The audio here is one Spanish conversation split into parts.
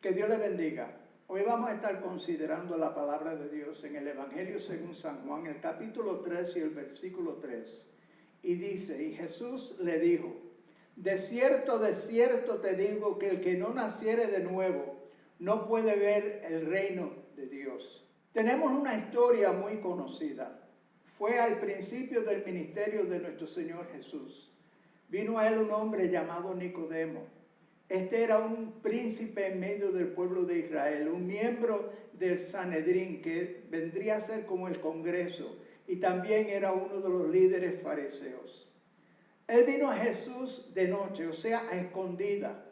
Que Dios le bendiga. Hoy vamos a estar considerando la palabra de Dios en el Evangelio según San Juan, el capítulo 3 y el versículo 3. Y dice, y Jesús le dijo, de cierto te digo que el que no naciere de nuevo no puede ver el reino de Dios. Tenemos una historia muy conocida. Fue al principio del ministerio de nuestro Señor Jesús. Vino a él un hombre llamado Nicodemo. Este era un príncipe en medio del pueblo de Israel, un miembro del Sanedrín, que vendría a ser como el Congreso, y también era uno de los líderes fariseos. Él vino a Jesús de noche, o sea, a escondida,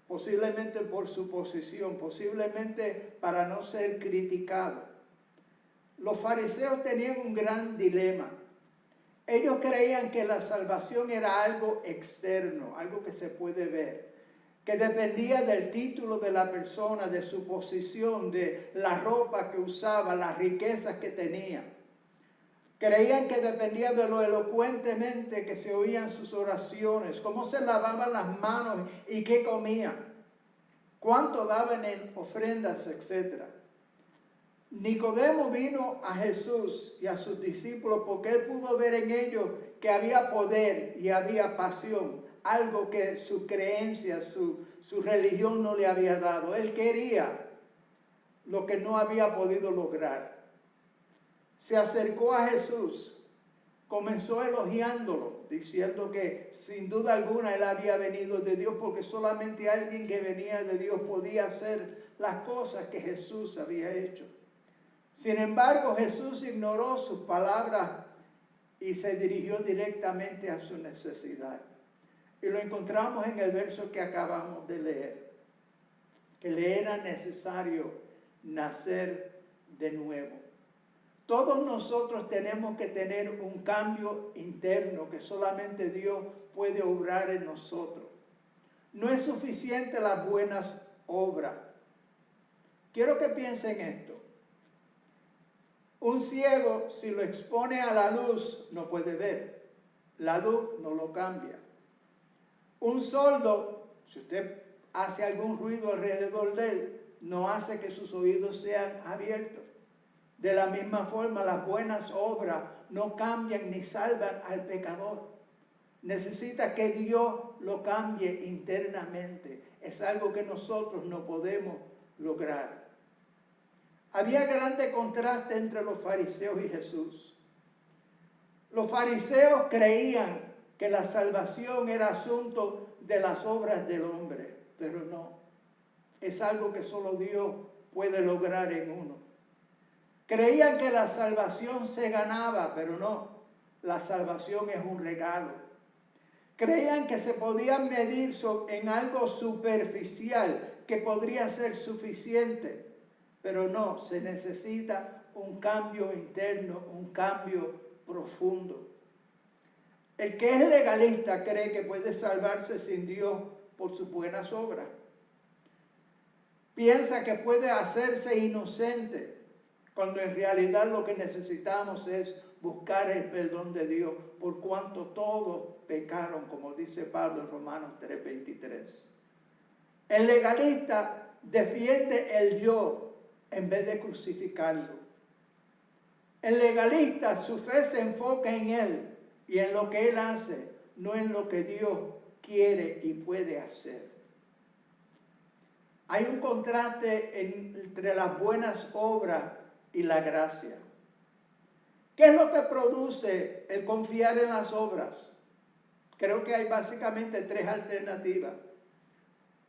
posiblemente por su posición, posiblemente para no ser criticado. Los fariseos tenían un gran dilema. Ellos creían que la salvación era algo externo, algo que se puede ver, que dependía del título de la persona, de su posición, de la ropa que usaba, las riquezas que tenía. Creían que dependía de lo elocuentemente que se oían sus oraciones, cómo se lavaban las manos y qué comían, cuánto daban en ofrendas, etc. Nicodemo vino a Jesús y a sus discípulos porque él pudo ver en ellos que había poder y había pasión, algo que su creencia, su religión no le había dado. Él quería lo que no había podido lograr. Se acercó a Jesús, comenzó elogiándolo, diciendo que sin duda alguna él había venido de Dios, porque solamente alguien que venía de Dios podía hacer las cosas que Jesús había hecho. Sin embargo, Jesús ignoró sus palabras y se dirigió directamente a su necesidad. Y lo encontramos en el verso que acabamos de leer, que le era necesario nacer de nuevo. Todos nosotros tenemos que tener un cambio interno que solamente Dios puede obrar en nosotros. No es suficiente las buenas obras. Quiero que piensen esto. Un ciego, si lo expone a la luz, no puede ver. La luz no lo cambia. Un sordo, si usted hace algún ruido alrededor de él, no hace que sus oídos sean abiertos. De la misma forma, las buenas obras no cambian ni salvan al pecador. Necesita que Dios lo cambie internamente. Es algo que nosotros no podemos lograr. Había grande contraste entre los fariseos y Jesús. Los fariseos creían que la salvación era asunto de las obras del hombre, pero no. Es algo que solo Dios puede lograr en uno. Creían que la salvación se ganaba, pero no. La salvación es un regalo. Creían que se podían medir en algo superficial, que podría ser suficiente, pero no. Se necesita un cambio interno, un cambio profundo. El que es legalista cree que puede salvarse sin Dios por sus buenas obras. Piensa que puede hacerse inocente, cuando en realidad lo que necesitamos es buscar el perdón de Dios, por cuanto todos pecaron, como dice Pablo en Romanos 3:23. El legalista defiende el yo en vez de crucificarlo. El legalista, su fe se enfoca en él y en lo que él hace, no en lo que Dios quiere y puede hacer. Hay un contraste entre las buenas obras y la gracia. ¿Qué es lo que produce el confiar en las obras? Creo que hay básicamente tres alternativas.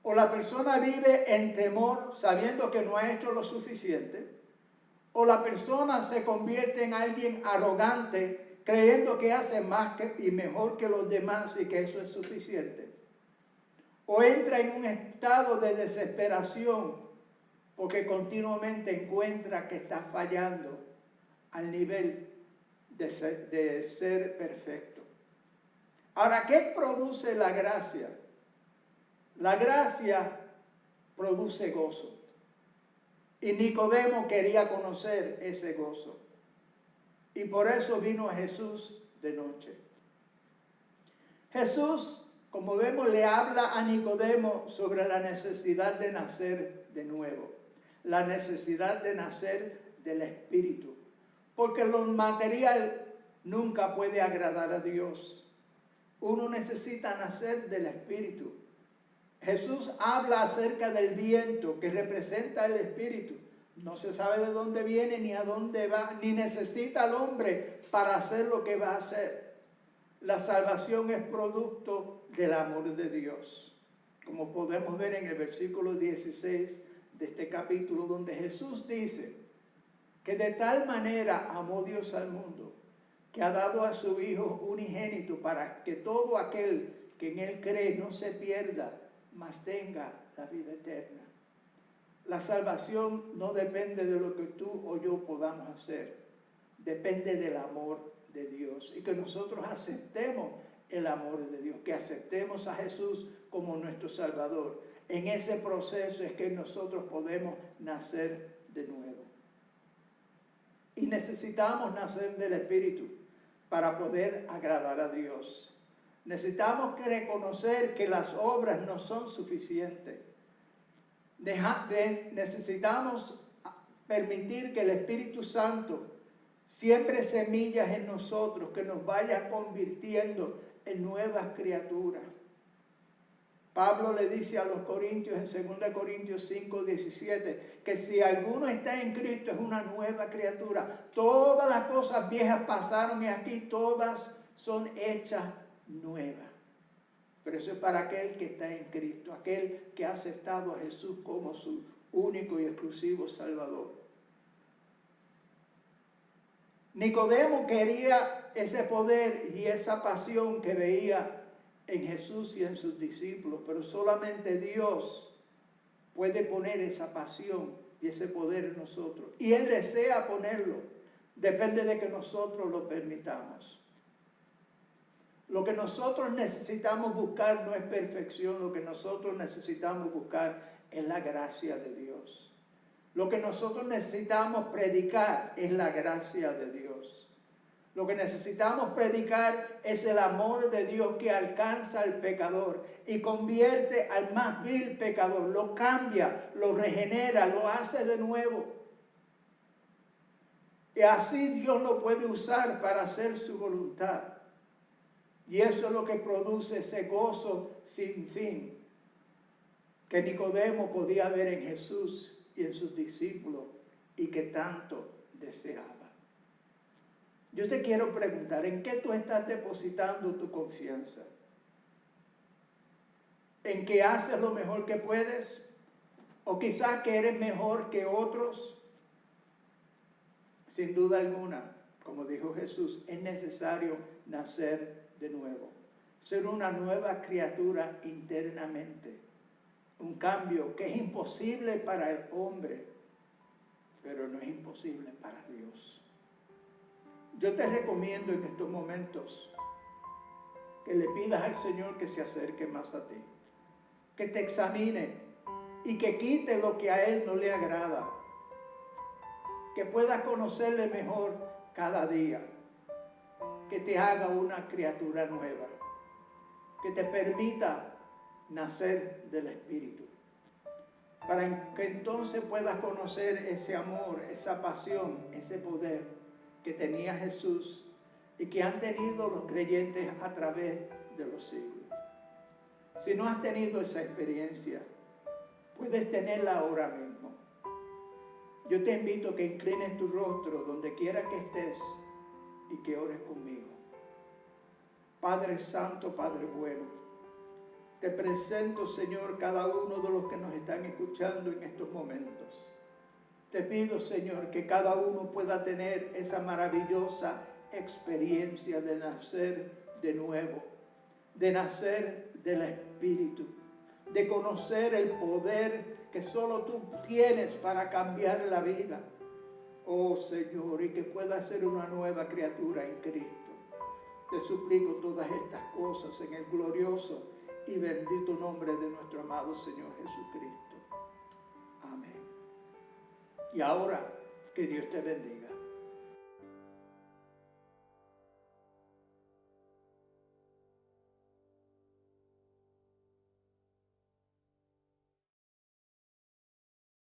O la persona vive en temor, sabiendo que no ha hecho lo suficiente, o la persona se convierte en alguien arrogante, creyendo que hace más y mejor que los demás y que eso es suficiente. O entra en un estado de desesperación porque continuamente encuentra que está fallando al nivel de ser perfecto. Ahora, ¿qué produce la gracia? La gracia produce gozo. Y Nicodemo quería conocer ese gozo. Y por eso vino a Jesús de noche. Jesús como vemos, le habla a Nicodemo sobre la necesidad de nacer de nuevo, la necesidad de nacer del Espíritu, porque lo material nunca puede agradar a Dios. Uno necesita nacer del Espíritu. Jesús habla acerca del viento que representa el Espíritu. No se sabe de dónde viene ni a dónde va, ni necesita al hombre para hacer lo que va a hacer. La salvación es producto del amor de Dios. Como podemos ver en el versículo 16 de este capítulo, donde Jesús dice que de tal manera amó Dios al mundo, que ha dado a su Hijo unigénito para que todo aquel que en Él cree no se pierda, mas tenga la vida eterna. La salvación no depende de lo que tú o yo podamos hacer, depende del amor de Dios y que nosotros aceptemos el amor de Dios, que aceptemos a Jesús como nuestro Salvador. En ese proceso es que nosotros podemos nacer de nuevo. Y necesitamos nacer del Espíritu para poder agradar a Dios. Necesitamos reconocer que las obras no son suficientes. Necesitamos permitir que el Espíritu Santo siembre semillas en nosotros, que nos vaya convirtiendo en nuevas criaturas. Pablo le dice a los corintios en 2 Corintios 5:17 que si alguno está en Cristo es una nueva criatura. Todas las cosas viejas pasaron y aquí todas son hechas nuevas. Pero eso es para aquel que está en Cristo, aquel que ha aceptado a Jesús como su único y exclusivo Salvador. Nicodemo quería ese poder y esa pasión que veía en Jesús y en sus discípulos, pero solamente Dios puede poner esa pasión y ese poder en nosotros. Y Él desea ponerlo, depende de que nosotros lo permitamos. Lo que nosotros necesitamos buscar no es perfección, lo que nosotros necesitamos buscar es la gracia de Dios. Lo que nosotros necesitamos predicar es la gracia de Dios. Lo que necesitamos predicar es el amor de Dios que alcanza al pecador y convierte al más vil pecador, lo cambia, lo regenera, lo hace de nuevo. Y así Dios lo puede usar para hacer su voluntad. Y eso es lo que produce ese gozo sin fin que Nicodemo podía ver en Jesús y en sus discípulos y que tanto deseaba. Yo te quiero preguntar, ¿en qué tú estás depositando tu confianza? ¿En que haces lo mejor que puedes? ¿O quizás que eres mejor que otros? Sin duda alguna, como dijo Jesús, es necesario nacer de nuevo, ser una nueva criatura internamente. Un cambio que es imposible para el hombre, pero no es imposible para Dios. Yo te recomiendo en estos momentos que le pidas al Señor que se acerque más a ti, que te examine y que quite lo que a Él no le agrada, que puedas conocerle mejor cada día, que te haga una criatura nueva, que te permita nacer del Espíritu, para que entonces puedas conocer ese amor, esa pasión, ese poder que tenía Jesús y que han tenido los creyentes a través de los siglos. Si no has tenido esa experiencia, puedes tenerla ahora mismo. Yo te invito a que inclines tu rostro donde quiera que estés y que ores conmigo. Padre Santo, Padre bueno, te presento, Señor, cada uno de los que nos están escuchando en estos momentos. Te pido, Señor, que cada uno pueda tener esa maravillosa experiencia de nacer de nuevo, de nacer del Espíritu, de conocer el poder que solo tú tienes para cambiar la vida. Oh, Señor, y que pueda ser una nueva criatura en Cristo. Te suplico todas estas cosas en el glorioso y bendito nombre de nuestro amado Señor Jesucristo. Amén. Y ahora, que Dios te bendiga.